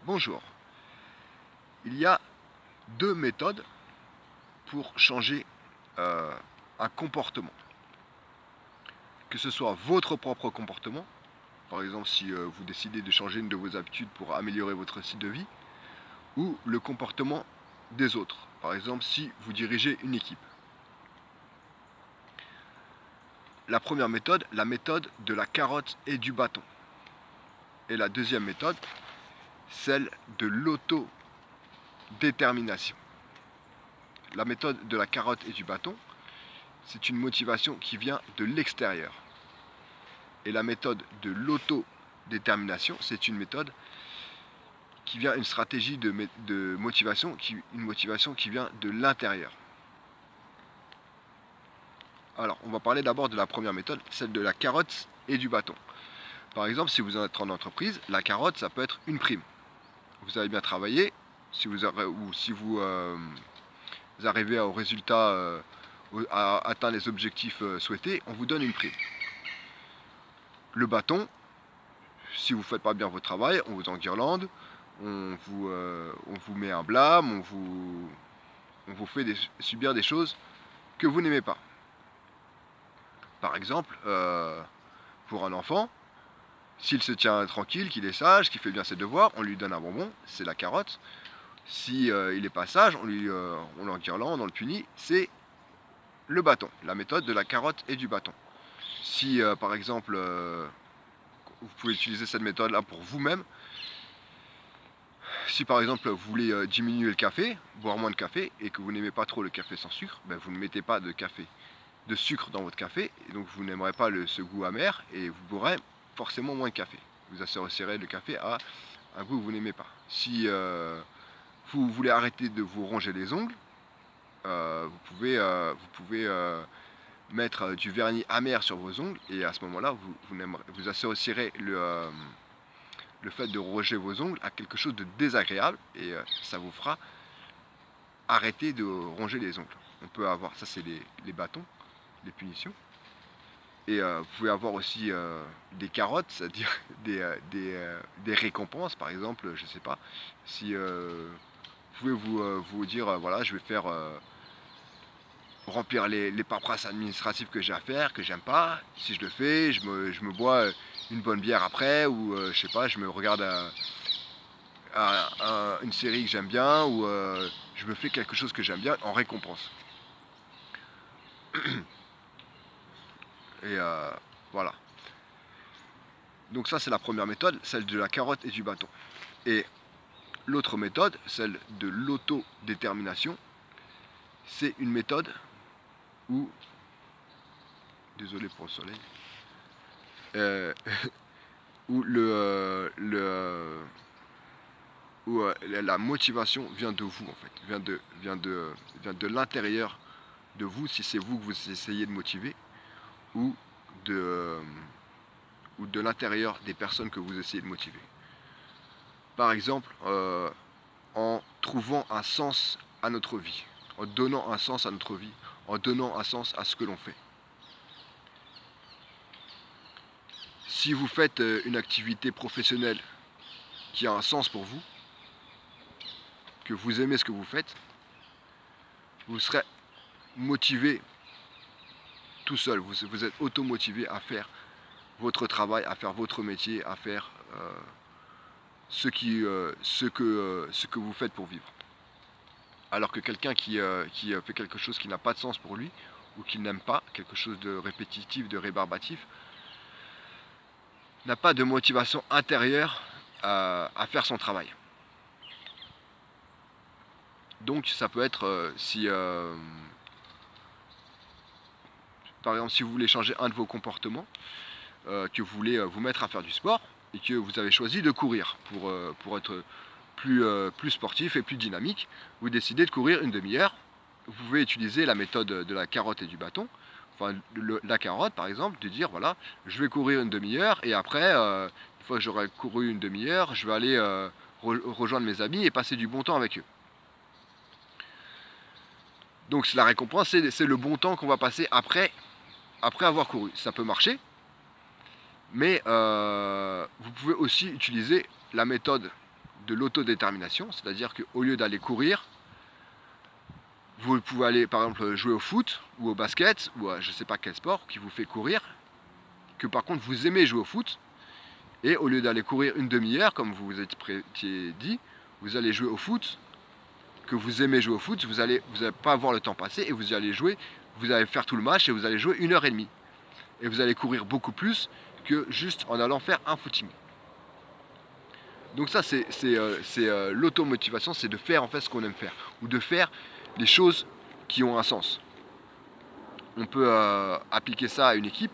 Bonjour. Il y a deux méthodes pour changer un comportement. Que ce soit votre propre comportement, par exemple si vous décidez de changer une de vos habitudes pour améliorer votre style de vie, ou le comportement des autres, par exemple si vous dirigez une équipe. La première méthode, la méthode de la carotte et du bâton. Et la deuxième méthode, celle de l'autodétermination. La méthode de la carotte et du bâton, c'est une motivation qui vient de l'extérieur. Et la méthode de l'autodétermination, c'est une méthode qui vient, une stratégie de motivation, une motivation qui vient de l'intérieur. Alors, on va parler d'abord de la première méthode, celle de la carotte et du bâton. Par exemple, si vous êtes en entreprise, la carotte, ça peut être une prime. Vous avez bien travaillé, si vous arrivez au résultat, à atteindre les objectifs souhaités, on vous donne une prime. Le bâton, si vous ne faites pas bien votre travail, on vous enguirlande, on vous met un blâme, on vous fait subir des choses que vous n'aimez pas. Par exemple, pour un enfant, s'il se tient tranquille, qu'il est sage, qu'il fait bien ses devoirs, on lui donne un bonbon, c'est la carotte. Si il n'est pas sage, on l'enguirlande, on le punit, c'est le bâton, la méthode de la carotte et du bâton. Si par exemple, vous pouvez utiliser cette méthode-là pour vous-même, si par exemple vous voulez diminuer le café, boire moins de café, et que vous n'aimez pas trop le café sans sucre, ben vous ne mettez pas de sucre dans votre café, et donc vous n'aimerez pas ce goût amer, et vous boirez forcément moins de café. Vous associerez le café à un goût que vous n'aimez pas. Si vous voulez arrêter de vous ronger les ongles, vous pouvez mettre du vernis amer sur vos ongles, et à ce moment-là, vous associerez le fait de ronger vos ongles à quelque chose de désagréable, et ça vous fera arrêter de ronger les ongles. On peut avoir, ça c'est les bâtons, les punitions. Et vous pouvez avoir aussi des carottes, c'est-à-dire des récompenses, par exemple, je sais pas, si vous pouvez vous dire, voilà, je vais faire remplir les paperasses administratives que j'ai à faire, que j'aime pas. Si je le fais, je me bois une bonne bière après, ou je sais pas, je me regarde une série que j'aime bien, ou je me fais quelque chose que j'aime bien en récompense. Et voilà. Donc ça c'est la première méthode, celle de la carotte et du bâton. Et l'autre méthode, celle de l'autodétermination, c'est une méthode où, désolé pour le soleil, où la motivation vient de vous en fait, vient de l'intérieur de vous, si c'est vous que vous essayez de motiver, ou de l'intérieur des personnes que vous essayez de motiver. Par exemple, en trouvant un sens à notre vie, en donnant un sens à notre vie, en donnant un sens à ce que l'on fait. Si vous faites une activité professionnelle qui a un sens pour vous, que vous aimez ce que vous faites, vous serez motivé tout seul, vous êtes automotivé à faire votre travail, à faire votre métier, à faire ce que vous faites pour vivre. Alors que quelqu'un qui fait quelque chose qui n'a pas de sens pour lui, ou qu'il n'aime pas, quelque chose de répétitif, de rébarbatif, n'a pas de motivation intérieure à faire son travail. Donc ça peut être par exemple si vous voulez changer un de vos comportements, que vous voulez vous mettre à faire du sport, et que vous avez choisi de courir pour être plus sportif et plus dynamique, vous décidez de courir une demi-heure. Vous pouvez utiliser la méthode de la carotte et du bâton, enfin la carotte par exemple, de dire voilà, je vais courir une demi-heure, et après, une fois que j'aurai couru une demi-heure, je vais aller rejoindre mes amis et passer du bon temps avec eux. Donc la récompense, c'est le bon temps qu'on va passer après avoir couru. Ça peut marcher, mais vous pouvez aussi utiliser la méthode de l'autodétermination, c'est-à-dire qu'au lieu d'aller courir, vous pouvez aller par exemple jouer au foot ou au basket ou à je ne sais pas quel sport qui vous fait courir, que par contre vous aimez jouer au foot, et au lieu d'aller courir une demi-heure comme vous étiez dit, vous allez jouer au foot, que vous aimez jouer au foot, vous allez pas voir le temps passer et vous allez jouer, vous allez faire tout le match et vous allez jouer 1h30. Et vous allez courir beaucoup plus que juste en allant faire un footing. Donc ça c'est l'automotivation, c'est de faire en fait ce qu'on aime faire, ou de faire les choses qui ont un sens. On peut appliquer ça à une équipe.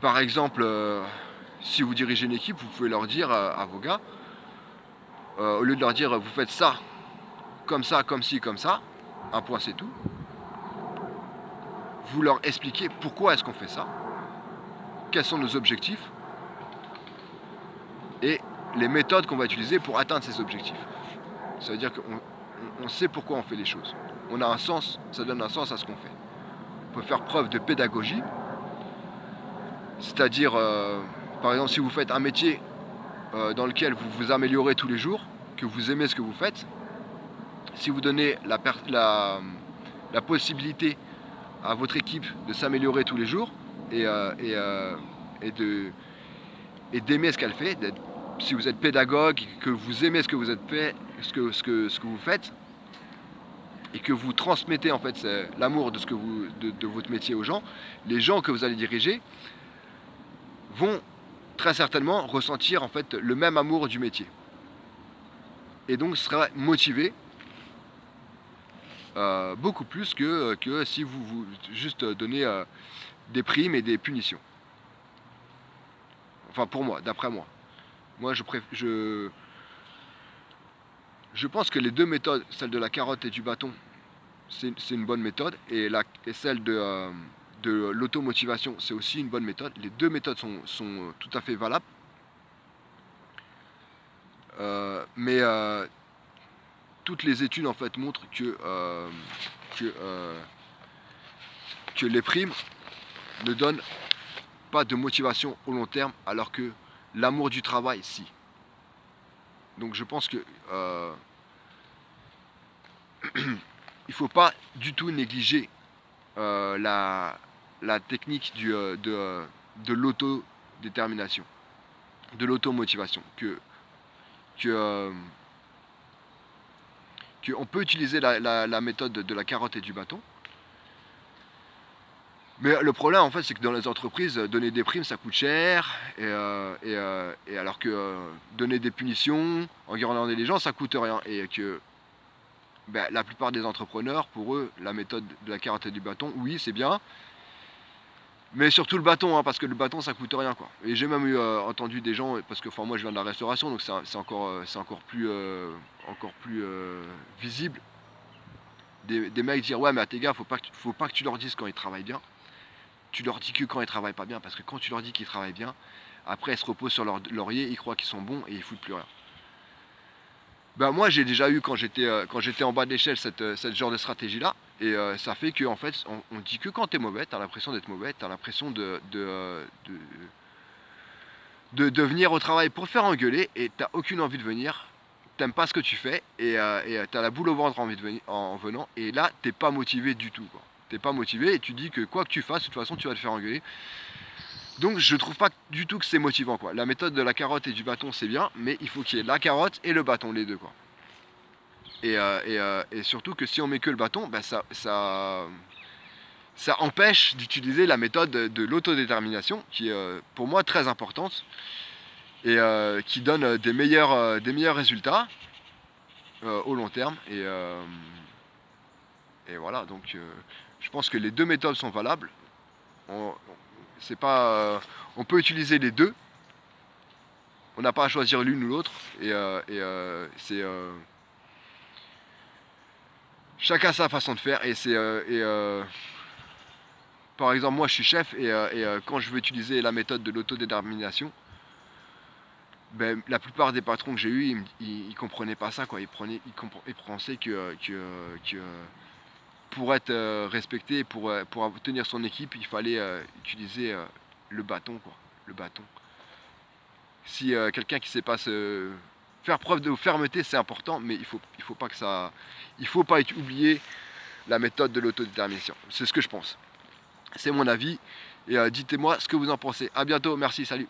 Par exemple, si vous dirigez une équipe, vous pouvez leur dire à vos gars, au lieu de leur dire vous faites ça, comme ci, comme ça, un point c'est tout, vous leur expliquez pourquoi est-ce qu'on fait ça, quels sont nos objectifs et les méthodes qu'on va utiliser pour atteindre ces objectifs. Ça veut dire qu'on sait pourquoi on fait les choses. On a un sens, ça donne un sens à ce qu'on fait. On peut faire preuve de pédagogie, c'est-à-dire, par exemple, si vous faites un métier dans lequel vous vous améliorez tous les jours, que vous aimez ce que vous faites, si vous donnez la possibilité à votre équipe de s'améliorer tous les jours et d'aimer ce qu'elle fait, si vous êtes pédagogue, que vous aimez ce que vous vous faites, et que vous transmettez en fait l'amour de votre métier aux gens, les gens que vous allez diriger vont très certainement ressentir en fait le même amour du métier. Et donc sera motivé beaucoup plus que si vous juste donnez des primes et des punitions. Enfin pour moi, d'après moi. Moi je pense que les deux méthodes, celle de la carotte et du bâton, c'est une bonne méthode, et celle de l'automotivation, c'est aussi une bonne méthode. Les deux méthodes sont tout à fait valables. Mais toutes les études en fait montrent que les primes ne donnent pas de motivation au long terme, alors que l'amour du travail, si. Donc je pense que il ne faut pas du tout négliger la technique de l'autodétermination, de l'automotivation, on peut utiliser la méthode de la carotte et du bâton. Mais le problème en fait c'est que dans les entreprises, donner des primes ça coûte cher, et alors que donner des punitions, enguirlander les gens ça coûte rien, et que la plupart des entrepreneurs, pour eux, la méthode de la carotte et du bâton, oui c'est bien, mais surtout le bâton, hein, parce que le bâton ça coûte rien quoi. Et j'ai même eu entendu des gens, parce que moi je viens de la restauration, donc c'est encore plus visible, des mecs dire ouais mais à tes gars faut pas que tu leur dises quand ils travaillent bien, tu leur dis que quand ils travaillent pas bien, parce que quand tu leur dis qu'ils travaillent bien, après ils se reposent sur leur laurier, ils croient qu'ils sont bons et ils foutent plus rien. Moi j'ai déjà eu quand j'étais en bas de l'échelle cette genre de stratégie là, et ça fait que en fait on dit que quand t'es mauvais, t'as l'impression d'être mauvais, t'as l'impression de venir au travail pour te faire engueuler, et t'as aucune envie de venir, t'aimes pas ce que tu fais, et t'as la boule au ventre en venant, et là t'es pas motivé du tout quoi. T'es pas motivé et tu dis que quoi que tu fasses, de toute façon tu vas te faire engueuler. Donc je trouve pas du tout que c'est motivant quoi. La méthode de la carotte et du bâton c'est bien, mais il faut qu'il y ait la carotte et le bâton, les deux quoi. Et surtout que si on met que le bâton, ça empêche d'utiliser la méthode de l'autodétermination, qui est pour moi très importante, et qui donne des meilleurs résultats au long terme. Et voilà, donc je pense que les deux méthodes sont valables. On peut utiliser les deux. On n'a pas à choisir l'une ou l'autre. Et c'est chacun sa façon de faire. Et par exemple, moi je suis chef, et quand je veux utiliser la méthode de l'autodétermination, la plupart des patrons que j'ai eus, ils comprenaient pas ça quoi. Ils pensaient que pour être respecté, pour tenir son équipe, il fallait utiliser le bâton quoi. Le bâton. si quelqu'un qui sait pas se faire preuve de fermeté, c'est important, mais il faut pas oublier la méthode de l'autodétermination. C'est ce que je pense. C'est mon avis. Et dites-moi ce que vous en pensez. À bientôt, merci, salut.